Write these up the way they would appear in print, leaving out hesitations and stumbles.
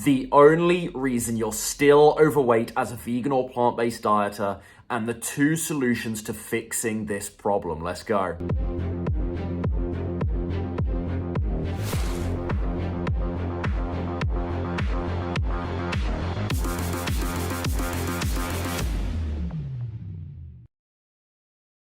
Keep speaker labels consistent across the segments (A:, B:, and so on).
A: the only reason you're still overweight as a vegan or plant-based dieter, and the 2 solutions to fixing this problem. Let's go.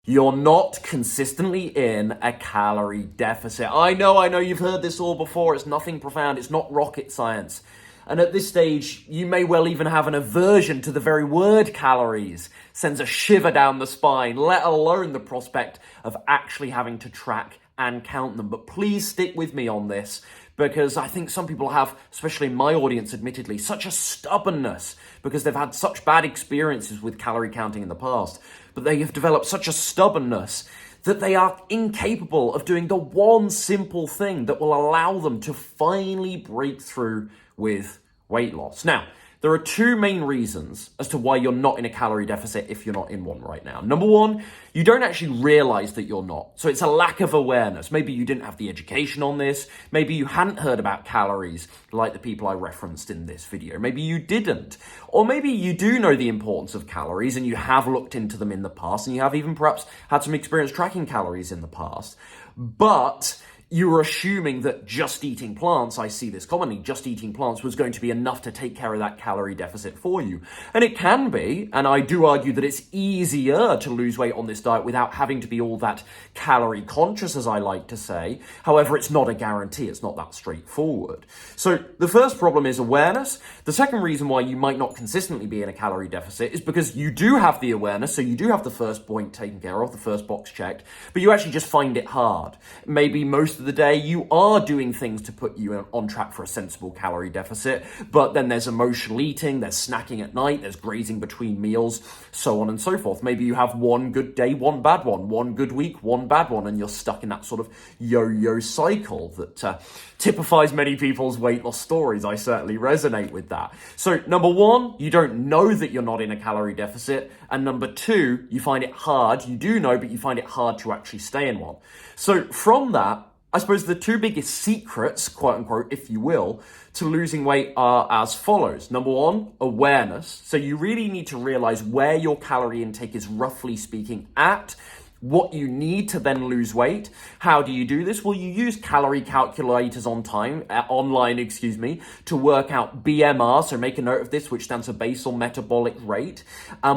A: You're not consistently in a calorie deficit. I know you've heard this all before. It's nothing profound. It's not rocket science. And at this stage, you may well even have an aversion to the very word calories. Sends a shiver down the spine, let alone the prospect of actually having to track and count them. But please stick with me on this, because I think some people have, especially in my audience, admittedly, such a stubbornness because they've had such bad experiences with calorie counting in the past. But they have developed such a stubbornness that they are incapable of doing the one simple thing that will allow them to finally break through with weight loss. Now, there are 2 main reasons as to why you're not in a calorie deficit if you're not in one right now. Number 1, you don't actually realize that you're not. So it's a lack of awareness. Maybe you didn't have the education on this. Maybe you hadn't heard about calories like the people I referenced in this video. Maybe you didn't. Or maybe you do know the importance of calories and you have looked into them in the past, and you have even perhaps had some experience tracking calories in the past. But you were assuming that just eating plants, I see this commonly, just eating plants was going to be enough to take care of that calorie deficit for you. And it can be, and I do argue that it's easier to lose weight on this diet without having to be all that calorie conscious, as I like to say. However, it's not a guarantee. It's not that straightforward. So the first problem is awareness. The second reason why you might not consistently be in a calorie deficit is because you do have the awareness, so you do have the first point taken care of, the first box checked, but you actually just find it hard. Maybe most of the day you are doing things to put you on track for a sensible calorie deficit, but then there's emotional eating, there's snacking at night, there's grazing between meals, so on and so forth. Maybe you have one good day, one bad one good week, one bad one, and you're stuck in that sort of yo-yo cycle that typifies many people's weight loss stories. I certainly resonate with that. So number 1, you don't know that you're not in a calorie deficit, and number 2, you find it hard. You do know, but you find it hard to actually stay in one. So from that, I suppose the 2 biggest secrets, quote unquote, if you will, to losing weight are as follows. Number 1, awareness. So you really need to realize where your calorie intake is roughly speaking at, what you need to then lose weight. How do you do this? Well, you use calorie calculators online, to work out BMR, so make a note of this, which stands for basal metabolic rate.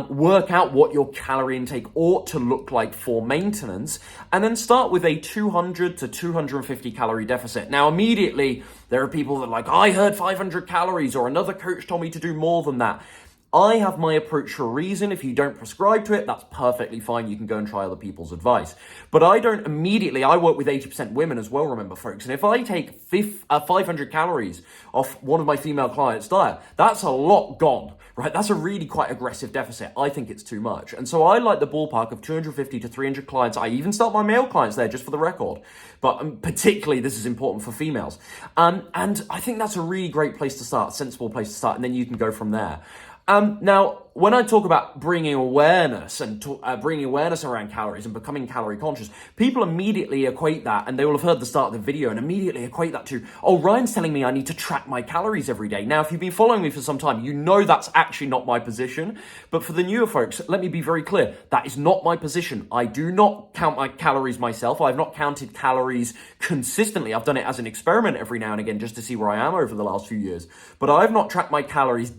A: Work out what your calorie intake ought to look like for maintenance, and then start with a 200 to 250 calorie deficit. Now, immediately, there are people that are like, I heard 500 calories, or another coach told me to do more than that. I have my approach for a reason. If you don't prescribe to it, that's perfectly fine. You can go and try other people's advice. But I don't immediately, I work with 80% women as well, remember, folks. And if I take 500 calories off one of my female clients' diet, that's a lot gone, right? That's a really quite aggressive deficit. I think it's too much. And so I like the ballpark of 250 to 300 clients. I even start my male clients there, just for the record. But particularly, this is important for females. And I think that's a really great place to start, a sensible place to start. And then you can go from there. Now, when I talk about bringing awareness and bringing awareness around calories and becoming calorie conscious, people immediately equate that, and they will have heard the start of the video, and immediately equate that to, oh, Ryan's telling me I need to track my calories every day. Now, if you've been following me for some time, you know that's actually not my position. But for the newer folks, let me be very clear. That is not my position. I do not count my calories myself. I've not counted calories consistently. I've done it as an experiment every now and again just to see where I am over the last few years. But I've not tracked my calories,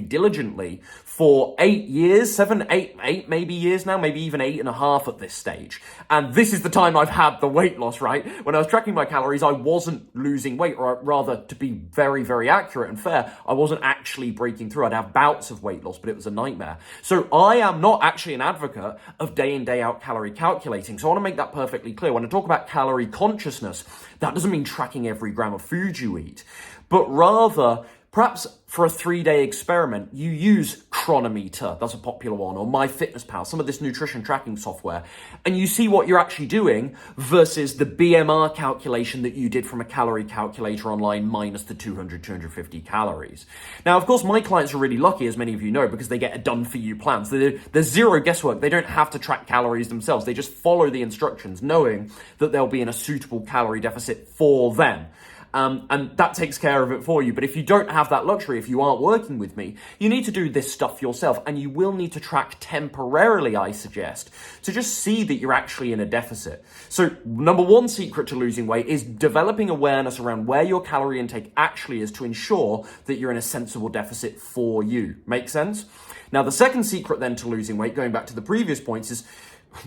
A: diligently for 8 years, 7, 8 maybe years now, maybe even 8.5 at this stage. And this is the time I've had the weight loss, right? When I was tracking my calories, I wasn't losing weight, or rather, to be very, very accurate and fair, I wasn't actually breaking through. I'd have bouts of weight loss, but it was a nightmare. So I am not actually an advocate of day in, day out calorie calculating. So I want to make that perfectly clear. When I talk about calorie consciousness, that doesn't mean tracking every gram of food you eat, but rather, perhaps for a 3-day experiment, you use Chronometer, that's a popular one, or MyFitnessPal, some of this nutrition tracking software, and you see what you're actually doing versus the BMR calculation that you did from a calorie calculator online minus the 200, 250 calories. Now, of course, my clients are really lucky, as many of you know, because they get a done-for-you plan. So there's zero guesswork. They don't have to track calories themselves. They just follow the instructions, knowing that they'll be in a suitable calorie deficit for them. and that takes care of it for you. But if you don't have that luxury, if you aren't working with me, you need to do this stuff yourself, and you will need to track temporarily, I suggest, to just see that you're actually in a deficit. So number one secret to losing weight is developing awareness around where your calorie intake actually is to ensure that you're in a sensible deficit for you. Make sense? Now, the second secret then to losing weight, going back to the previous points, is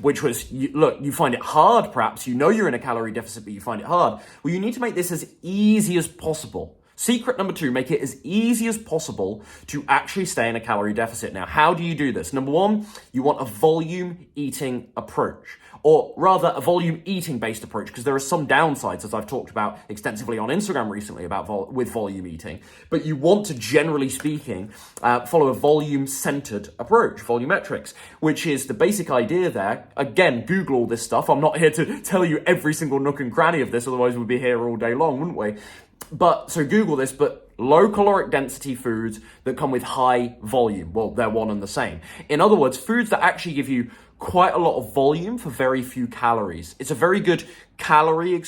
A: which was, you find it hard, perhaps. You know you're in a calorie deficit, but you find it hard. Well, you need to make this as easy as possible. Secret number two, make it as easy as possible to actually stay in a calorie deficit. Now, how do you do this? Number one, you want a volume eating approach, or rather a volume eating based approach, because there are some downsides, as I've talked about extensively on Instagram recently about with volume eating. But you want to, generally speaking, follow a volume centered approach, volumetrics, which is the basic idea there. Again, Google all this stuff. I'm not here to tell you every single nook and cranny of this, otherwise we'd be here all day long, wouldn't we? But so Google this, but low caloric density foods that come with high volume. Well, they're one and the same. In other words, foods that actually give you quite a lot of volume for very few calories. It's a very good calorie,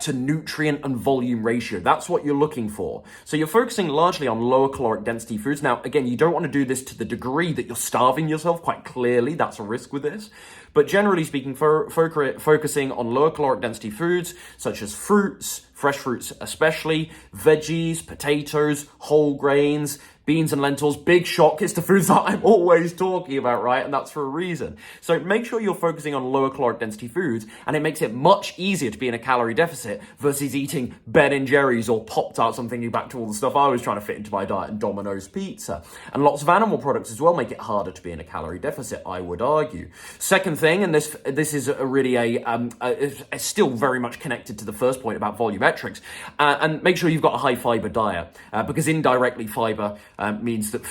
A: to nutrient and volume ratio. That's what you're looking for. So you're focusing largely on lower caloric density foods. Now, again, you don't want to do this to the degree that you're starving yourself, quite clearly. That's a risk with this. But generally speaking, focusing on lower caloric density foods, such as fruits, fresh fruits especially, veggies, potatoes, whole grains, beans and lentils. Big shock, it's the foods that I'm always talking about, right? And that's for a reason. So make sure you're focusing on lower caloric density foods, and it makes it much easier to be in a calorie deficit versus eating Ben & Jerry's or Pop-Tarts. I'm thinking back to all the stuff I was trying to fit into my diet, and Domino's pizza. And lots of animal products as well make it harder to be in a calorie deficit, I would argue. Second thing, and this is it's still very much connected to the first point about volumetrics, and make sure you've got a high fiber diet, because indirectly fiber means that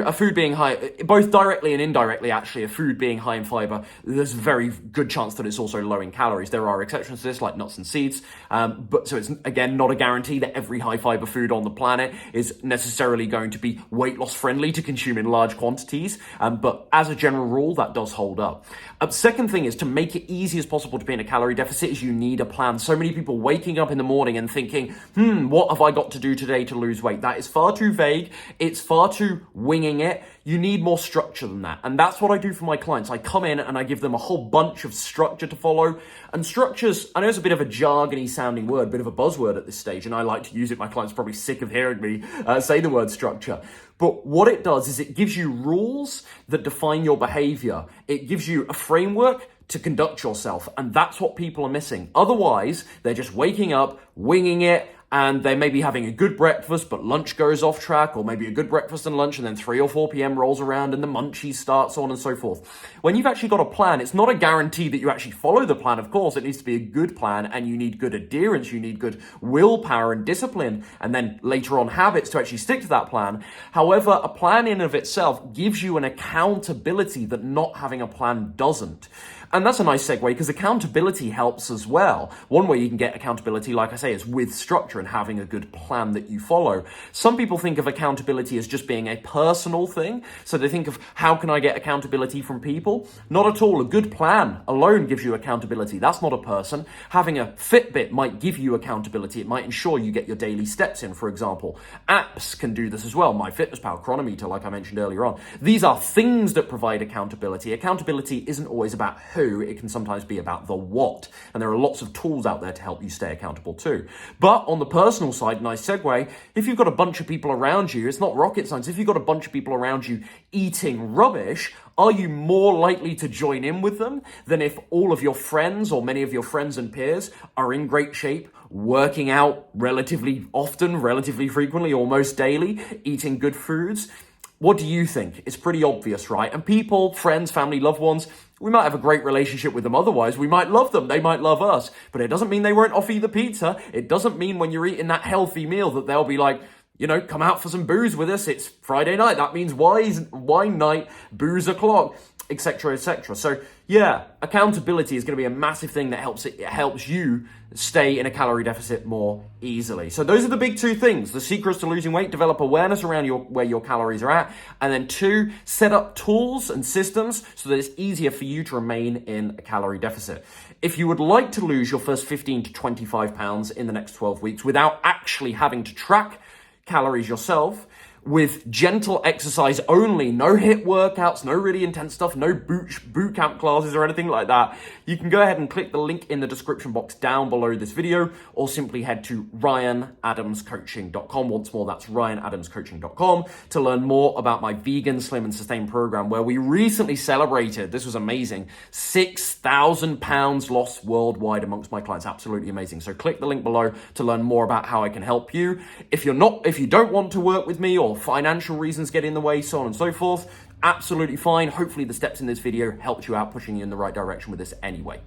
A: a food being high, both directly and indirectly actually, a food being high in fiber, there's a very good chance that it's also low in calories. There are exceptions to this, like nuts and seeds, but so it's, again, not a guarantee that every high fiber food on the planet is necessarily going to be weight loss friendly to consume in large quantities, but as a general rule, that does hold up. Second thing is to make it easy as possible to be in a calorie deficit is you need a plan. So many people waking up in the morning and thinking, what have I got to do today to lose weight? That is far too vague. It's far too winging it. You need more structure than that. And that's what I do for my clients. I come in and I give them a whole bunch of structure to follow. And structures, I know it's a bit of a jargony sounding word, bit of a buzzword at this stage, and I like to use it. My clients are probably sick of hearing me say the word structure. But what it does is it gives you rules that define your behavior. It gives you a framework to conduct yourself. And that's what people are missing. Otherwise, they're just waking up, winging it, and they may be having a good breakfast, but lunch goes off track, or maybe a good breakfast and lunch, and then 3 or 4 p.m. rolls around and the munchies start, so on and so forth. When you've actually got a plan, it's not a guarantee that you actually follow the plan, of course. It needs to be a good plan, and you need good adherence, you need good willpower and discipline, and then later on habits to actually stick to that plan. However, a plan in and of itself gives you an accountability that not having a plan doesn't. And that's a nice segue, because accountability helps as well. One way you can get accountability, like I say, is with structure and having a good plan that you follow. Some people think of accountability as just being a personal thing. So they think of, how can I get accountability from people? Not at all. A good plan alone gives you accountability. That's not a person. Having a Fitbit might give you accountability. It might ensure you get your daily steps in, for example. Apps can do this as well. MyFitnessPal, Chronometer, like I mentioned earlier on. These are things that provide accountability. Accountability isn't always about who. It can sometimes be about the what. And there are lots of tools out there to help you stay accountable too. But on the personal side, nice segue, if you've got a bunch of people around you, it's not rocket science. If you've got a bunch of people around you eating rubbish, are you more likely to join in with them than if all of your friends or many of your friends and peers are in great shape, working out relatively often, relatively frequently, almost daily, eating good foods? What do you think? It's pretty obvious, right? And people, friends, family, loved ones, we might have a great relationship with them otherwise. We might love them. They might love us. But it doesn't mean they won't offer you the pizza. It doesn't mean when you're eating that healthy meal that they'll be like, come out for some booze with us. It's Friday night. That means wine night, booze o'clock. etc., etc. So yeah, accountability is going to be a massive thing that helps you stay in a calorie deficit more easily. So those are the big two things. The secrets to losing weight: develop awareness around where your calories are at, and then 2, set up tools and systems so that it's easier for you to remain in a calorie deficit. If you would like to lose your first 15 to 25 pounds in the next 12 weeks without actually having to track calories yourself, with gentle exercise only, no HIIT workouts, no really intense stuff, no boot camp classes or anything like that, you can go ahead and click the link in the description box down below this video, or simply head to ryanadamscoaching.com. Once more, that's ryanadamscoaching.com to learn more about my Vegan, Slim and Sustain program, where we recently celebrated, this was amazing, 6,000 pounds lost worldwide amongst my clients. Absolutely amazing. So click the link below to learn more about how I can help you. If you don't want to work with me, or financial reasons get in the way, so on and so forth, absolutely fine. Hopefully the steps in this video helped you out, pushing you in the right direction with this anyway.